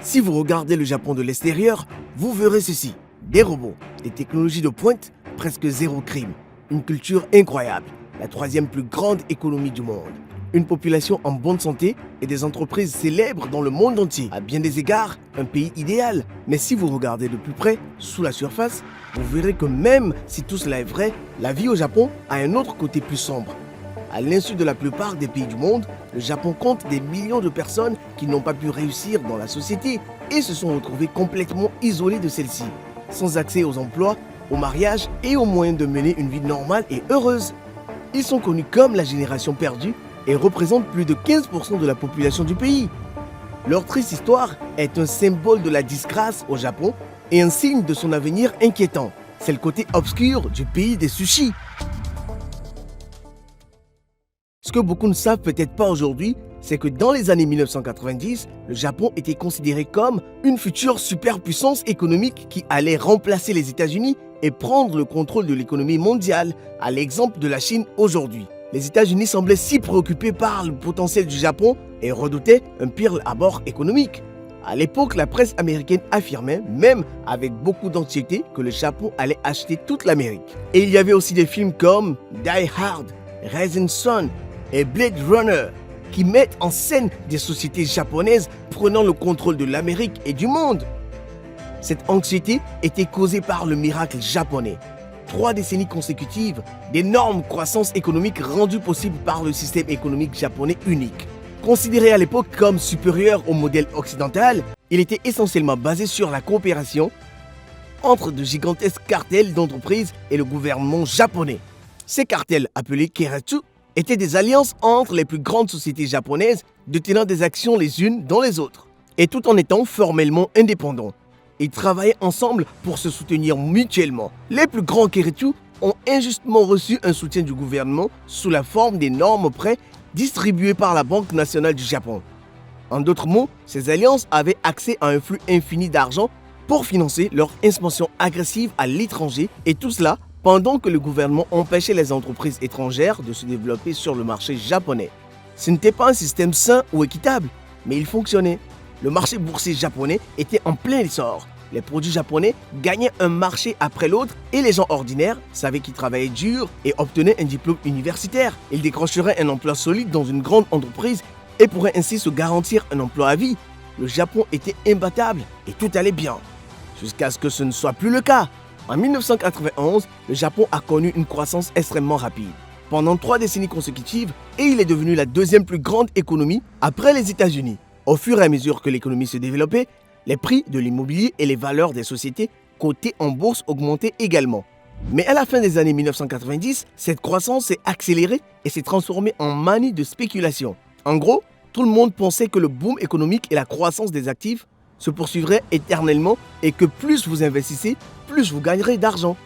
Si vous regardez le Japon de l'extérieur, vous verrez ceci. Des robots, des technologies de pointe, presque zéro crime. Une culture incroyable, la troisième plus grande économie du monde. Une population en bonne santé et des entreprises célèbres dans le monde entier. À bien des égards, un pays idéal. Mais si vous regardez de plus près, sous la surface, vous verrez que même si tout cela est vrai, la vie au Japon a un autre côté plus sombre. À l'insu de la plupart des pays du monde, le Japon compte des millions de personnes qui n'ont pas pu réussir dans la société et se sont retrouvées complètement isolées de celle-ci, sans accès aux emplois, au mariage et aux moyens de mener une vie normale et heureuse. Ils sont connus comme la génération perdue et représentent plus de 15% de la population du pays. Leur triste histoire est un symbole de la disgrâce au Japon et un signe de son avenir inquiétant. C'est le côté obscur du pays des sushis. Ce que beaucoup ne savent peut-être pas aujourd'hui, c'est que dans les années 1990, le Japon était considéré comme une future superpuissance économique qui allait remplacer les États-Unis et prendre le contrôle de l'économie mondiale, à l'exemple de la Chine aujourd'hui. Les États-Unis semblaient si préoccupés par le potentiel du Japon et redoutaient un pire abord économique. À l'époque, la presse américaine affirmait, même avec beaucoup d'anxiété, que le Japon allait acheter toute l'Amérique. Et il y avait aussi des films comme Die Hard, Rising Sun et Blade Runner qui mettent en scène des sociétés japonaises prenant le contrôle de l'Amérique et du monde. Cette anxiété était causée par le miracle japonais. 3 décennies consécutives d'énormes croissances économiques rendues possibles par le système économique japonais unique. Considéré à l'époque comme supérieur au modèle occidental, il était essentiellement basé sur la coopération entre de gigantesques cartels d'entreprises et le gouvernement japonais. Ces cartels, appelés Keiretsu, étaient des alliances entre les plus grandes sociétés japonaises détenant des actions les unes dans les autres, et tout en étant formellement indépendants. Ils travaillaient ensemble pour se soutenir mutuellement. Les plus grands Keiretsu ont injustement reçu un soutien du gouvernement sous la forme d'énormes prêts distribués par la Banque nationale du Japon. En d'autres mots, ces alliances avaient accès à un flux infini d'argent pour financer leur expansion agressive à l'étranger, et tout cela pendant que le gouvernement empêchait les entreprises étrangères de se développer sur le marché japonais. Ce n'était pas un système sain ou équitable, mais il fonctionnait. Le marché boursier japonais était en plein essor. Les produits japonais gagnaient un marché après l'autre et les gens ordinaires savaient qu'ils travaillaient dur et obtenaient un diplôme universitaire. Ils décrocheraient un emploi solide dans une grande entreprise et pourraient ainsi se garantir un emploi à vie. Le Japon était imbattable et tout allait bien. Jusqu'à ce que ce ne soit plus le cas. En 1991, le Japon a connu une croissance extrêmement rapide, pendant 3 décennies consécutives, et il est devenu la deuxième plus grande économie après les États-Unis. Au fur et à mesure que l'économie se développait, les prix de l'immobilier et les valeurs des sociétés cotées en bourse augmentaient également. Mais à la fin des années 1990, cette croissance s'est accélérée et s'est transformée en manie de spéculation. En gros, tout le monde pensait que le boom économique et la croissance des actifs se poursuivraient éternellement et que plus vous investissez, plus vous gagnerez d'argent.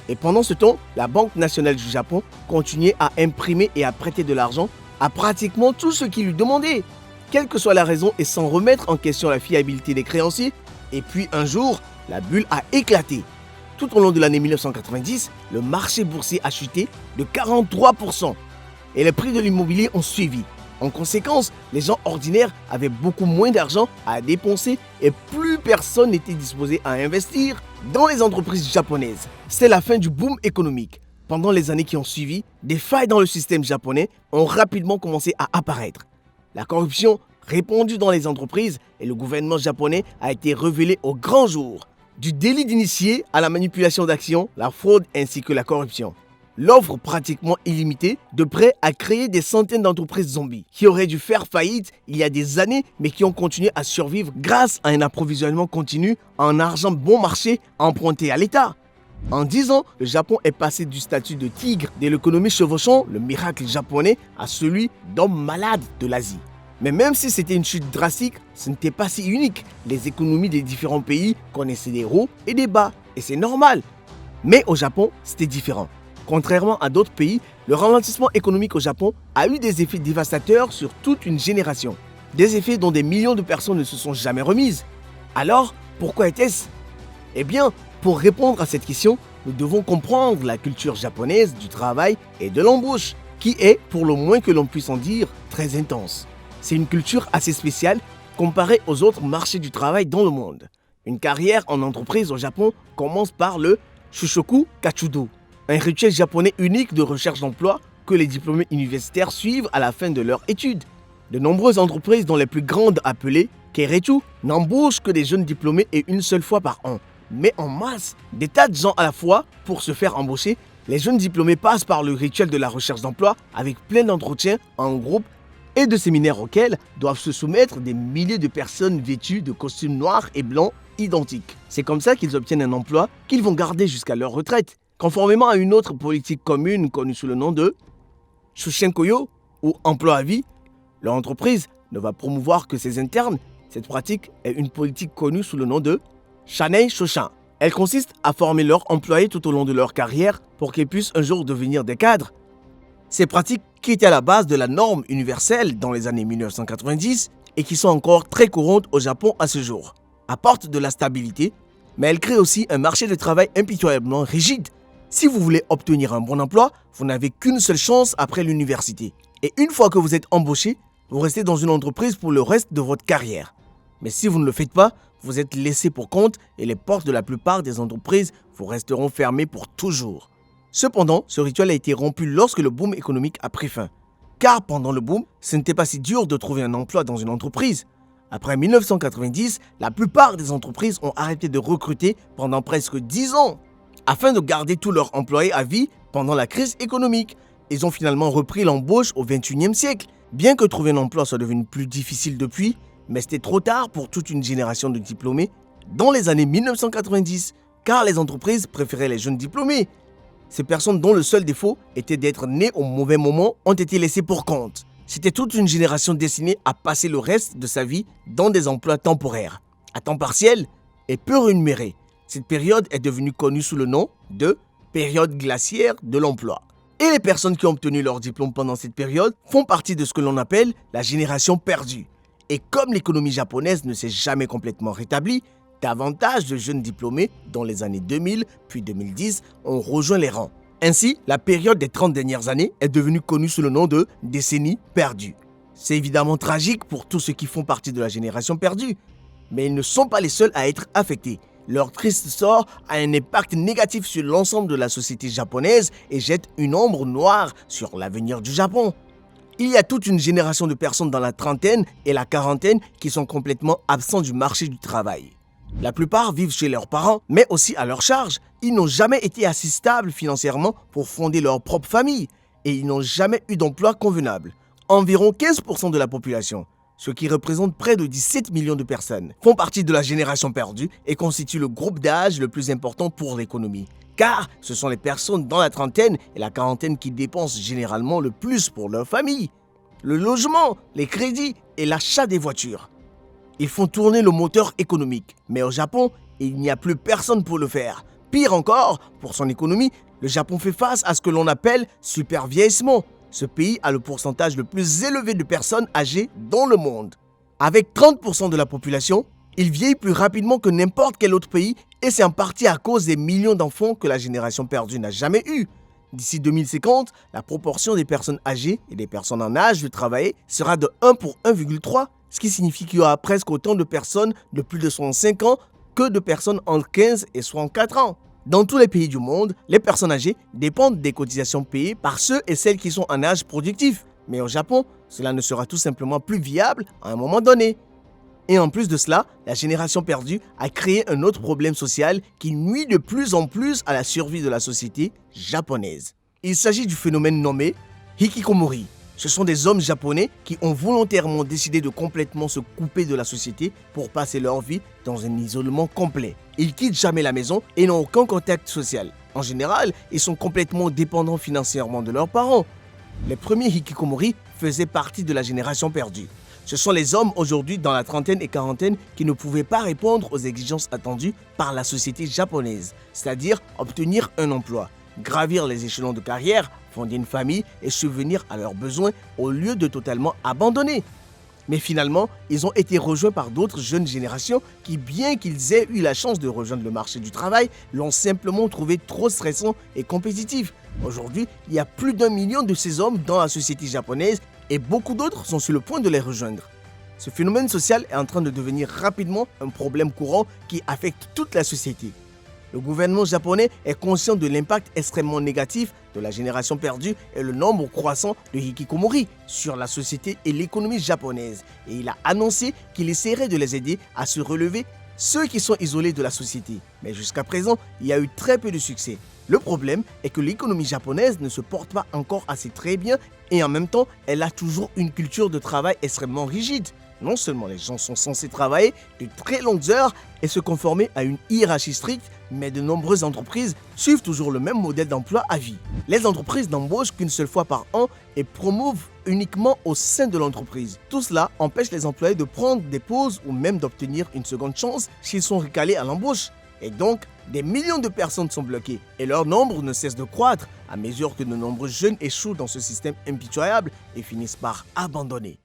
Et pendant ce temps, la Banque nationale du Japon continuait à imprimer et à prêter de l'argent à pratiquement tous ceux qui lui demandaient, quelle que soit la raison et sans remettre en question la fiabilité des créanciers. Et puis un jour, la bulle a éclaté. Tout au long de l'année 1990, le marché boursier a chuté de 43% et les prix de l'immobilier ont suivi. En conséquence, les gens ordinaires avaient beaucoup moins d'argent à dépenser et plus personne n'était disposé à investir dans les entreprises japonaises. C'est la fin du boom économique. Pendant les années qui ont suivi, des failles dans le système japonais ont rapidement commencé à apparaître. La corruption répandue dans les entreprises et le gouvernement japonais a été révélé au grand jour. Du délit d'initié à la manipulation d'actions, la fraude ainsi que la corruption. L'offre pratiquement illimitée de prêts a créé des centaines d'entreprises zombies qui auraient dû faire faillite il y a des années mais qui ont continué à survivre grâce à un approvisionnement continu en argent bon marché emprunté à l'État. En 10 ans, le Japon est passé du statut de tigre de l'économie chevauchant, le miracle japonais, à celui d'homme malade de l'Asie. Mais même si c'était une chute drastique, ce n'était pas si unique. Les économies des différents pays connaissaient des hauts et des bas, et c'est normal. Mais au Japon, c'était différent. Contrairement à d'autres pays, le ralentissement économique au Japon a eu des effets dévastateurs sur toute une génération. Des effets dont des millions de personnes ne se sont jamais remises. Alors, pourquoi était-ce ? Eh bien, pour répondre à cette question, nous devons comprendre la culture japonaise du travail et de l'embauche, qui est, pour le moins que l'on puisse en dire, très intense. C'est une culture assez spéciale comparé aux autres marchés du travail dans le monde. Une carrière en entreprise au Japon commence par le Shushoku Kachudo, un rituel japonais unique de recherche d'emploi que les diplômés universitaires suivent à la fin de leur étude. De nombreuses entreprises, dont les plus grandes appelées Keiretsu, n'embauchent que des jeunes diplômés et une seule fois par an. Mais en masse, des tas de gens à la fois pour se faire embaucher. Les jeunes diplômés passent par le rituel de la recherche d'emploi avec plein d'entretiens en groupe et de séminaires auxquels doivent se soumettre des milliers de personnes vêtues de costumes noirs et blancs identiques. C'est comme ça qu'ils obtiennent un emploi qu'ils vont garder jusqu'à leur retraite, conformément à une autre politique commune connue sous le nom de Shushenkoyo ou emploi à vie. Leur entreprise ne va promouvoir que ses internes. Cette pratique est une politique connue sous le nom de Shanei Shoshin. Elle consiste à former leurs employés tout au long de leur carrière pour qu'ils puissent un jour devenir des cadres. Ces pratiques qui étaient à la base de la norme universelle dans les années 1990 et qui sont encore très courantes au Japon à ce jour, apportent de la stabilité, mais elles créent aussi un marché de travail impitoyablement rigide. Si vous voulez obtenir un bon emploi, vous n'avez qu'une seule chance après l'université. Et une fois que vous êtes embauché, vous restez dans une entreprise pour le reste de votre carrière. Mais si vous ne le faites pas, vous êtes laissé pour compte et les portes de la plupart des entreprises vous resteront fermées pour toujours. Cependant, ce rituel a été rompu lorsque le boom économique a pris fin. Car pendant le boom, ce n'était pas si dur de trouver un emploi dans une entreprise. Après 1990, la plupart des entreprises ont arrêté de recruter pendant presque 10 ans. Afin de garder tous leurs employés à vie pendant la crise économique, ils ont finalement repris l'embauche au XXIe siècle. Bien que trouver un emploi soit devenu plus difficile depuis, mais c'était trop tard pour toute une génération de diplômés dans les années 1990, car les entreprises préféraient les jeunes diplômés. Ces personnes dont le seul défaut était d'être nées au mauvais moment ont été laissées pour compte. C'était toute une génération destinée à passer le reste de sa vie dans des emplois temporaires, à temps partiel et peu rémunérés. Cette période est devenue connue sous le nom de période glaciaire de l'emploi. Et les personnes qui ont obtenu leur diplôme pendant cette période font partie de ce que l'on appelle la génération perdue. Et comme l'économie japonaise ne s'est jamais complètement rétablie, davantage de jeunes diplômés dans les années 2000 puis 2010 ont rejoint les rangs. Ainsi, la période des 30 dernières années est devenue connue sous le nom de décennie perdue. C'est évidemment tragique pour tous ceux qui font partie de la génération perdue, mais ils ne sont pas les seuls à être affectés. Leur triste sort a un impact négatif sur l'ensemble de la société japonaise et jette une ombre noire sur l'avenir du Japon. Il y a toute une génération de personnes dans la trentaine et la quarantaine qui sont complètement absents du marché du travail. La plupart vivent chez leurs parents, mais aussi à leur charge. Ils n'ont jamais été assez stables financièrement pour fonder leur propre famille et ils n'ont jamais eu d'emploi convenable. Environ 15% de la population, ce qui représente près de 17 millions de personnes, font partie de la génération perdue et constituent le groupe d'âge le plus important pour l'économie. Car ce sont les personnes dans la trentaine et la quarantaine qui dépensent généralement le plus pour leur famille. Le logement, les crédits et l'achat des voitures. Ils font tourner le moteur économique. Mais au Japon, il n'y a plus personne pour le faire. Pire encore, pour son économie, le Japon fait face à ce que l'on appelle super vieillissement. Ce pays a le pourcentage le plus élevé de personnes âgées dans le monde. Avec 30% de la population, il vieillit plus rapidement que n'importe quel autre pays et c'est en partie à cause des millions d'enfants que la génération perdue n'a jamais eu. D'ici 2050, la proportion des personnes âgées et des personnes en âge de travailler sera de 1 pour 1,3, ce qui signifie qu'il y aura presque autant de personnes de plus de 65 ans que de personnes entre 15 et 64 ans. Dans tous les pays du monde, les personnes âgées dépendent des cotisations payées par ceux et celles qui sont en âge productif. Mais au Japon, cela ne sera tout simplement plus viable à un moment donné. Et en plus de cela, la génération perdue a créé un autre problème social qui nuit de plus en plus à la survie de la société japonaise. Il s'agit du phénomène nommé hikikomori. Ce sont des hommes japonais qui ont volontairement décidé de complètement se couper de la société pour passer leur vie dans un isolement complet. Ils quittent jamais la maison et n'ont aucun contact social. En général, ils sont complètement dépendants financièrement de leurs parents. Les premiers hikikomori faisaient partie de la génération perdue. Ce sont les hommes aujourd'hui dans la trentaine et quarantaine qui ne pouvaient pas répondre aux exigences attendues par la société japonaise, c'est-à-dire obtenir un emploi, gravir les échelons de carrière, fonder une famille et subvenir à leurs besoins au lieu de totalement abandonner. Mais finalement, ils ont été rejoints par d'autres jeunes générations qui, bien qu'ils aient eu la chance de rejoindre le marché du travail, l'ont simplement trouvé trop stressant et compétitif. Aujourd'hui, il y a plus d'1 million de ces hommes dans la société japonaise et beaucoup d'autres sont sur le point de les rejoindre. Ce phénomène social est en train de devenir rapidement un problème courant qui affecte toute la société. Le gouvernement japonais est conscient de l'impact extrêmement négatif de la génération perdue et le nombre croissant de hikikomori sur la société et l'économie japonaise. Et il a annoncé qu'il essaierait de les aider à se relever, ceux qui sont isolés de la société. Mais jusqu'à présent, il y a eu très peu de succès. Le problème est que l'économie japonaise ne se porte pas encore assez très bien et en même temps, elle a toujours une culture de travail extrêmement rigide. Non seulement les gens sont censés travailler de très longues heures et se conformer à une hiérarchie stricte, mais de nombreuses entreprises suivent toujours le même modèle d'emploi à vie. Les entreprises n'embauchent qu'une seule fois par an et promouvent uniquement au sein de l'entreprise. Tout cela empêche les employés de prendre des pauses ou même d'obtenir une seconde chance s'ils sont recalés à l'embauche. Et donc, des millions de personnes sont bloquées et leur nombre ne cesse de croître à mesure que de nombreux jeunes échouent dans ce système impitoyable et finissent par abandonner.